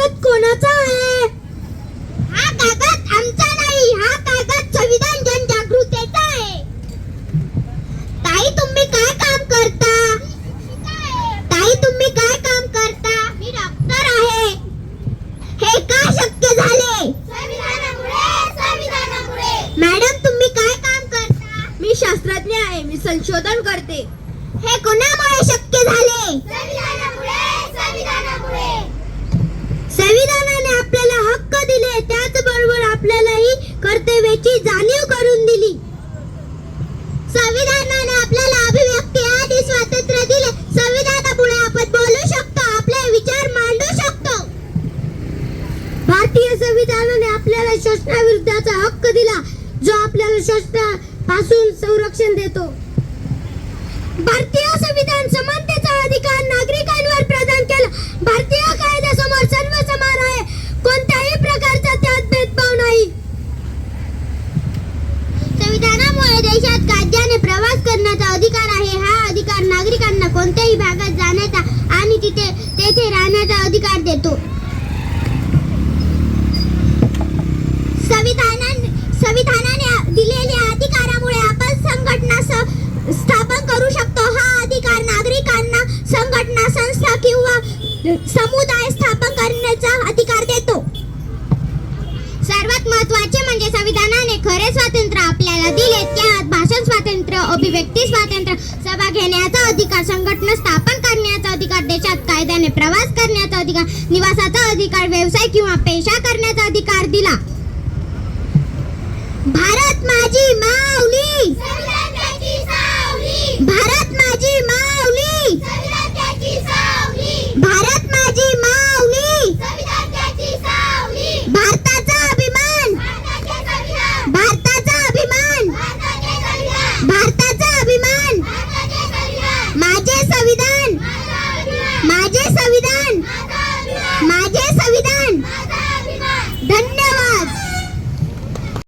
कागद कोणाचा आहे? हा कागद आमचा नाही, हा कागद संविधान जनजागृतीचा आहे. ताई तुम्ही काय काम करता? ताई तुम्ही काय काम करता? मी डॉक्टर आहे. हे का शक्य झाले? संविधानामुळे. मॅडम तुम्ही काय काम करता? मी शास्त्रज्ञ आहे, मी संशोधन करते. हे कोणामुळे शक्य झाले? संविधानाने आपल्याला हक्क दिले, त्याचबरोबर आपल्यालाही कर्तव्याची जाणीव करून दिली. संविधानाने आपल्याला अभिव्यक्ती आणि स्वातंत्र्य दिले. संविधानामुळे आपण बोलू शकतो, आपले विचार मांडू शकतो. भारतीय संविधानाने आपल्याला शोषणाविरुद्धचा हक्क दिला, जो आपल्याला शोषणापासून संरक्षण देतो. भारतीय संविधान समानतेचा अधिकार नागरिकांवर प्रदान केला. भारतीय कायद्यासमोर सर्व समान आहे, कोणत्याही प्रकारचा त्यात भेदभाव नाही. संविधानामुळे देशात कायद्याने प्रवास करण्याचा अधिकार आहे. हा अधिकार नागरिकांना कोणत्याही भागात जाण्याचा आणि तेथे राहण्याचा अधिकार देतो. संविधानाने दिलेल्या अधिकारामुळे आपण संघटना स्थापन करू शकतो. हा अधिकार नागरिकांना संघटना, संस्था किंवा समुदाय स्थापन करण्याचा अधिकार देतो. सर्वात महत्त्वाचे म्हणजे संविधानाने खरे स्वातंत्र्य आपल्याला दिले. त्यात भाषण स्वातंत्र्य, अभिव्यक्ती स्वातंत्र्य, सभा घेण्याचा अधिकार, संघटना स्थापन करण्याचा अधिकार, देशात कायद्याने प्रवास करण्याचा अधिकार, निवासाचा अधिकार, व्यवसाय किंवा पेशा करण्याचा अधिकार दिला. भारत माझी माऊली.